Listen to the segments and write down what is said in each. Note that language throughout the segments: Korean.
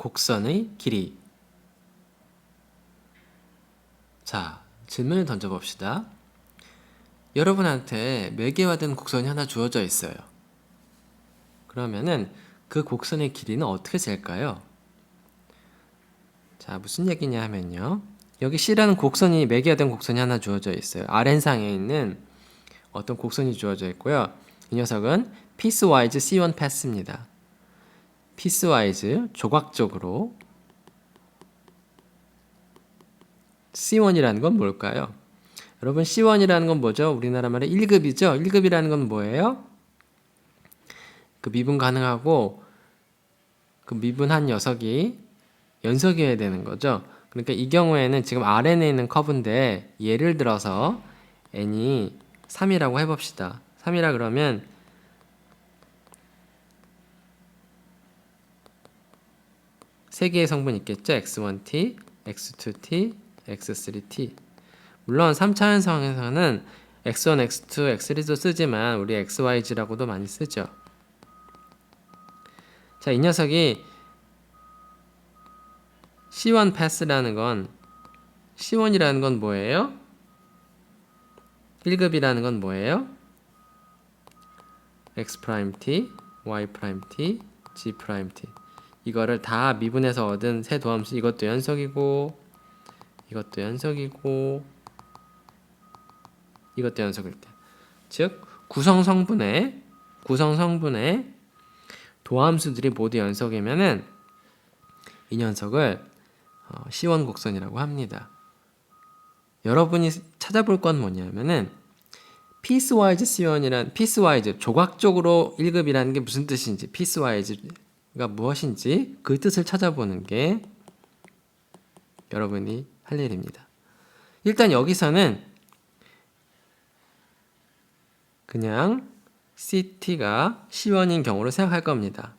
곡선의 길이. 자, 질문을 던져봅시다. 여러분한테 매개화된 곡선이 하나 주어져 있어요. 그러면은 그 곡선의 길이는 어떻게 잴까요? 자, 무슨 얘기냐 하면요. 여기 C라는 곡선이 매개화된 곡선이 하나 주어져 있어요. 아랫상에 있는 어떤 곡선이 주어져 있고요. 이 녀석은 piecewise C1 path입니다. piecewise 조각적으로 C1이라는 건 뭘까요? 여러분 C1이라는 건 뭐죠? 우리나라 말에 1급이죠? 1급이라는 건 뭐예요? 그 미분 가능하고 그 미분한 녀석이 연속이어야 되는 거죠. 그러니까 이 경우에는 지금 Rn에 있는 커브인데 예를 들어서 n이 3이라고 해봅시다. 3이라 그러면 세 개의 성분이 있겠죠? x1t, x2t, x3t. 물론 3차원상에서는 x1, x2, x3도 쓰지만 우리 xyz라고도 많이 쓰죠. 자, 이 녀석이 C1 패스라는 건 C1이라는 건 뭐예요? 1급이라는 건 뭐예요? x'(t), y'(t), g'(t). 이거를 다 미분해서 얻은 세 도함수, 이것도 연속이고 이것도 연속이고 이것도 연속일 때, 즉 구성성분의 도함수들이 모두 연속이면은 이 녀석을 C1 곡선이라고 합니다. 여러분이 찾아볼 건 뭐냐면은 piecewise C1이란 piecewise 조각적으로 1급이라는 게 무슨 뜻인지, piecewise가 무엇인지 그 뜻을 찾아보는 게 여러분이 할 일입니다. 일단 여기서는 그냥 CT가 C1인 경우로 생각할 겁니다.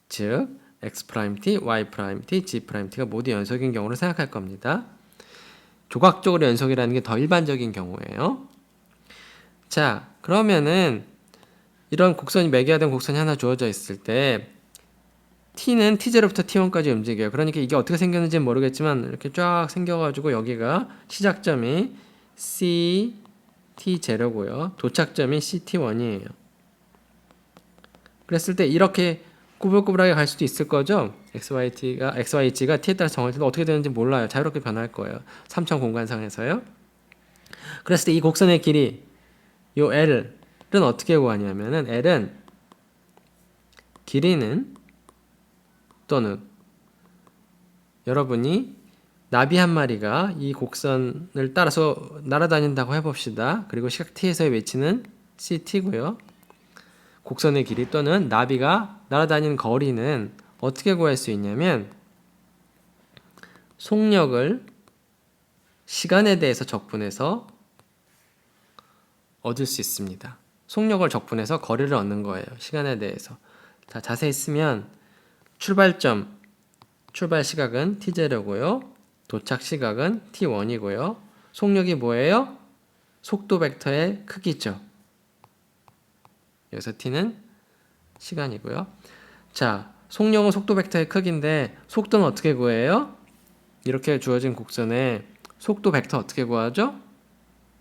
즉 x'(t), y'(t), g'(t가 모두 연속인 경우로 생각할 겁니다. 조각적으로 연속이라는 게 더 일반적인 경우예요. 자, 그러면은 이런 곡선이 매개화된 곡선이 하나 주어져 있을 때 t는 t0부터 t1까지 움직여요. 그러니까 이게 어떻게 생겼는지 모르겠지만 이렇게 쫙 생겨가지고 여기가 시작점이 ct0고요. 도착점이 ct1이에요. 그랬을 때 이렇게 꾸불꾸불하게 갈 수도 있을 거죠. xyz가 t에 따라 정할 때도 어떻게 되는지 몰라요. 자유롭게 변할 거예요. 3차 공간상에서요. 그랬을 때 이 곡선의 길이, 요 L은 어떻게 구하냐면은 L은 길이는 또는 여러분이 나비 한 마리가 이 곡선을 따라서 날아다닌다고 해봅시다. 그리고 시각 t에서의 위치는 ct고요. 곡선의 길이 또는 나비가 날아다니는 거리는 어떻게 구할 수 있냐면 속력을 시간에 대해서 적분해서 얻을 수 있습니다. 속력을 적분해서 거리를 얻는 거예요. 시간에 대해서. 자, 자세히 쓰면 출발 시각은 t0고요. 도착 시각은 t1이고요. 속력이 뭐예요? 속도 벡터의 크기죠. 여기서 t는 시간이고요. 자, 속력은 속도 벡터의 크기인데 속도는 어떻게 구해요? 이렇게 주어진 곡선의 속도 벡터 어떻게 구하죠?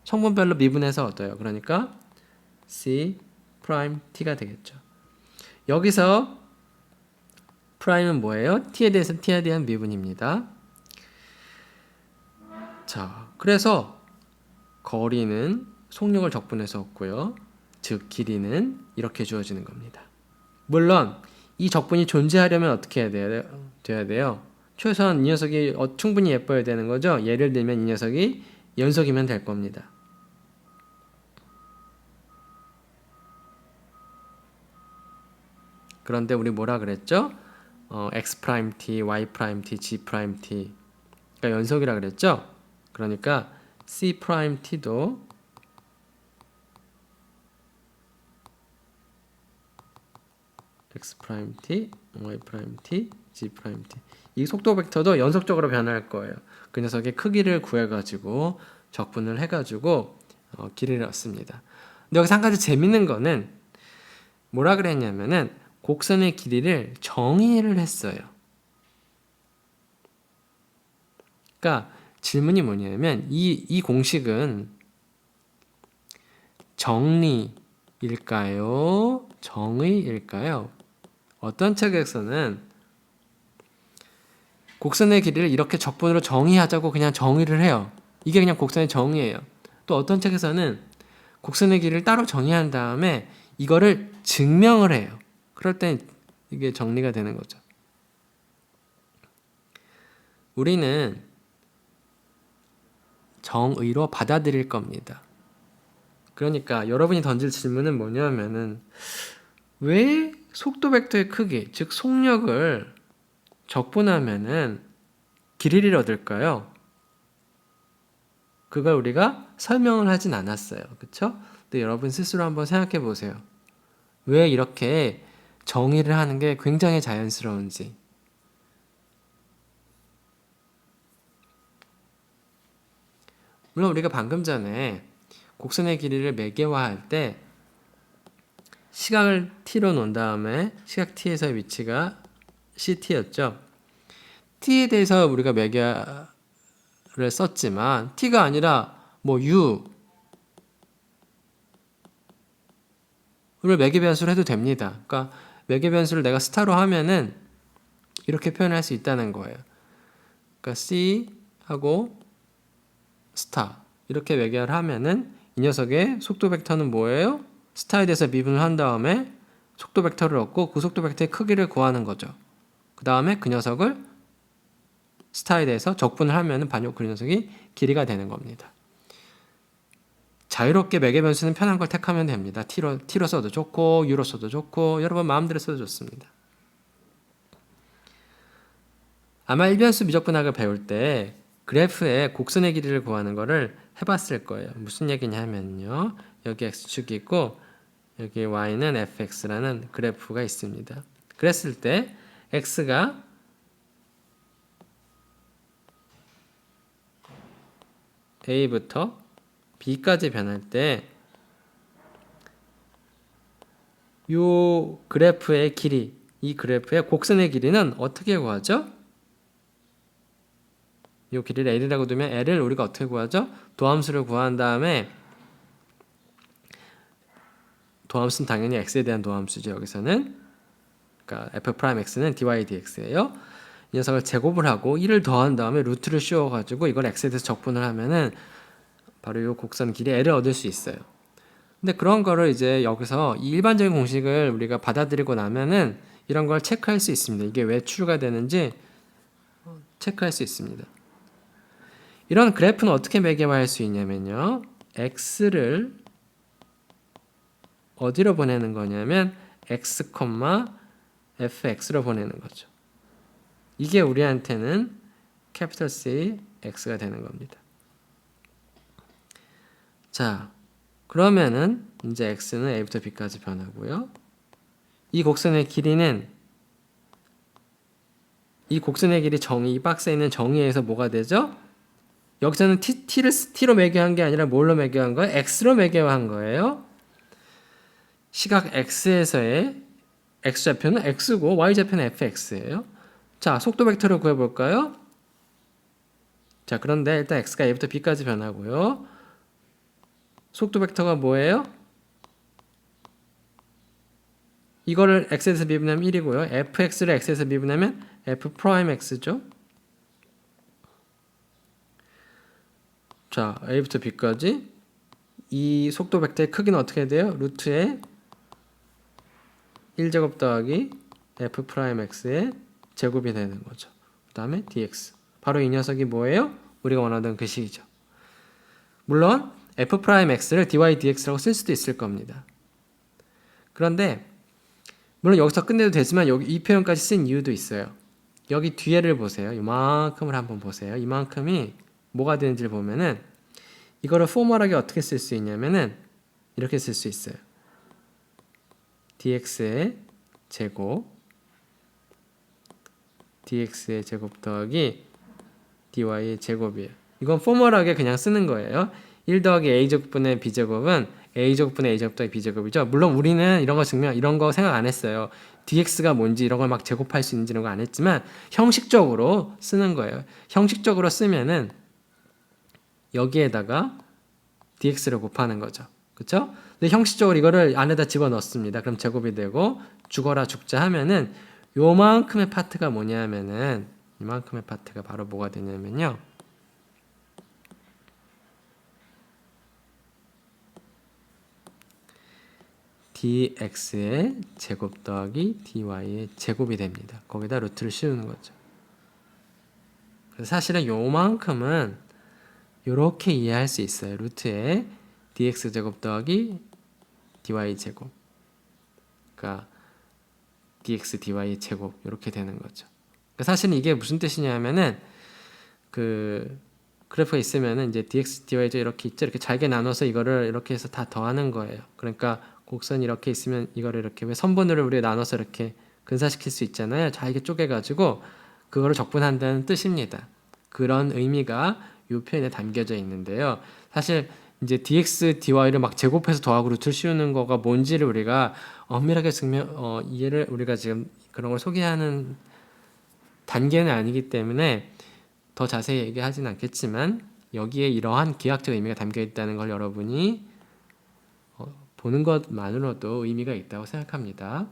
성분별로 미분해서 얻어요. 그러니까 c't가 되겠죠. 여기서 프라임은 뭐예요? t에 대한 미분입니다. 자, 그래서 거리는 속력을 적분해서 얻고요. 즉 길이는 이렇게 주어지는 겁니다. 물론 이 적분이 존재하려면 어떻게 돼야 돼요? 최소한 이 녀석이 충분히 예뻐야 되는 거죠. 예를 들면 이 녀석이 연속이면 될 겁니다. 그런데 우리 뭐라 그랬죠? x'(t), y'(t), g'(t) 그러니까 연속이라 그랬죠? 그러니까 c't도 x'(t), y'(t), g'(t) 이 속도 벡터도 연속적으로 변할 거예요. 그 녀석의 크기를 구해가지고 적분을 해가지고 길이를 얻습니다. 근데 여기서 한 가지 재밌는 거는 뭐라 그랬냐면은 곡선의 길이를 정의를 했어요. 그러니까 질문이 뭐냐면 이 공식은 정리일까요? 정의일까요? 어떤 책에서는 곡선의 길이를 이렇게 적분으로 정의하자고 그냥 정의를 해요. 이게 그냥 곡선의 정의예요. 또 어떤 책에서는 곡선의 길이를 따로 정의한 다음에 이거를 증명을 해요. 그럴 땐 이게 정리가 되는 거죠. 우리는 정의로 받아들일 겁니다. 그러니까 여러분이 던질 질문은 뭐냐면은 왜 속도 벡터의 크기, 즉 속력을 적분하면은 길이를 얻을까요? 그걸 우리가 설명을 하진 않았어요. 그쵸? 근데 여러분 스스로 한번 생각해 보세요. 왜 이렇게 정의를 하는 게 굉장히 자연스러운지. 물론 우리가 방금 전에 곡선의 길이를 매개화할 때 시각을 t로 놓은 다음에 시각 t에서의 위치가 ct였죠. t에 대해서 우리가 매개를 썼지만 t가 아니라 뭐 u를 매개 변수로 해도 됩니다. 그러니까 매개 변수를 내가 스타로 하면은 이렇게 표현할 수 있다는 거예요. 그러니까 c 하고 스타 이렇게 매개를 하면은 이 녀석의 속도 벡터는 뭐예요? 스타에 대해서 미분을 한 다음에 속도 벡터를 얻고 그 속도 벡터의 크기를 구하는 거죠. 그 다음에 그 녀석을 스타에 대해서 적분을 하면은 반역 그 녀석이 길이가 되는 겁니다. 자유롭게 매개 변수는 편한 걸 택하면 됩니다. t로 써도 좋고 u로 써도 좋고 여러분 마음대로 써도 좋습니다. 아마 일변수 미적분학을 배울 때 그래프의 곡선의 길이를 구하는 거를 해봤을 거예요. 무슨 얘기냐면요. 여기 x축이 있고 여기 y는 fx라는 그래프가 있습니다. 그랬을 때 x가 a부터 b까지 변할 때 이 그래프의 길이, 이 그래프의 곡선의 길이는 어떻게 구하죠? 이 길이를 L이라고 두면 L을 우리가 어떻게 구하죠? 도함수를 구한 다음에 도함수는 당연히 x에 대한 도함수죠. 여기서는 그러니까 f'x는 dy dx예요. 이 녀석을 제곱을 하고 1을 더한 다음에 루트를 씌워가지고 이걸 x에 대해서 적분을 하면은 바로 이 곡선 길이 L을 얻을 수 있어요. 근데 그런 거를 이제 여기서 이 일반적인 공식을 우리가 받아들이고 나면은 이런 걸 체크할 수 있습니다. 이게 왜 추루가 되는지 체크할 수 있습니다. 이런 그래프는 어떻게 매개화할 수 있냐면요. x를 어디로 보내는 거냐면 x, fx로 보내는 거죠. 이게 우리한테는 캐피털 C, x가 되는 겁니다. 자, 그러면은 이제 x는 a부터 b까지 변하고요. 이 곡선의 길이는 이 곡선의 길이 정의, 이 박스에 있는 정의에서 뭐가 되죠? 여기서는 t로 매개한 게 아니라 뭘로 매개한 거예요? x로 매개한 거예요. 시각 x에서의 x좌표는 x고 y좌표는 fx예요. 자, 속도 벡터를 구해볼까요? 자, 그런데 일단 x가 a부터 b까지 변하고요. 속도 벡터가 뭐예요? 이거를 x에서 미분하면 1이고요. fx를 x에서 미분하면 f'x죠. 자, a부터 b까지 이 속도 벡터의 크기는 어떻게 돼요? 루트의 1제곱 더하기 f'x의 제곱이 되는 거죠. 그 다음에 dx. 바로 이 녀석이 뭐예요? 우리가 원하던 그 식이죠. 물론 f'x를 dy dx라고 쓸 수도 있을 겁니다. 그런데 물론 여기서 끝내도 되지만 여기 이 표현까지 쓴 이유도 있어요. 여기 뒤에를 보세요. 이만큼을 한번 보세요. 이만큼이 뭐가 되는지를 보면은 이거를 포멀하게 어떻게 쓸 수 있냐면은 이렇게 쓸 수 있어요. dx의 제곱 더하기 dy의 제곱이에요. 이건 포멀하게 그냥 쓰는 거예요. 1 더하기 a제곱분의 b제곱은 a제곱분의 a제곱 더하기 b제곱이죠. 물론 우리는 이런 거 증명 이런 거 생각 안 했어요. dx가 뭔지 이런 걸 막 제곱할 수 있는지 이런 거 안 했지만 형식적으로 쓰는 거예요. 형식적으로 쓰면은 여기에다가 dx를 곱하는 거죠. 그렇죠? 근데 형식적으로 이거를 안에다 집어넣습니다. 그럼 제곱이 되고 죽어라 죽자 하면은 요만큼의 파트가 뭐냐면은 이만큼의 파트가 바로 뭐가 되냐면요. dx의 제곱 더하기 dy의 제곱이 됩니다. 거기다 루트를 씌우는 거죠. 그래서 사실은 요만큼은 요렇게 이해할 수 있어요. 루트에 dx 제곱 더하기 dy 제곱. 그러니까 dx dy 제곱 이렇게 되는 거죠. 그러니까 사실은 이게 무슨 뜻이냐면은 그 그래프가 있으면은 이제 dx dy 이렇게 있죠. 이렇게 잘게 나눠서 이거를 이렇게 해서 다 더하는 거예요. 그러니까 곡선이 이렇게 있으면 이거를 이렇게 왜 선분으로 우리가 나눠서 이렇게 근사시킬 수 있잖아요. 잘게 쪼개가지고 그거를 적분한다는 뜻입니다. 그런 의미가 이 표현에 담겨져 있는데요. 사실 이제 dx, dy를 막 제곱해서 더하고 루트를 씌우는 거가 뭔지를 우리가 엄밀하게 이해를 우리가 지금 그런 걸 소개하는 단계는 아니기 때문에 더 자세히 얘기하진 않겠지만 여기에 이러한 기하학적 의미가 담겨 있다는 걸 여러분이 보는 것만으로도 의미가 있다고 생각합니다.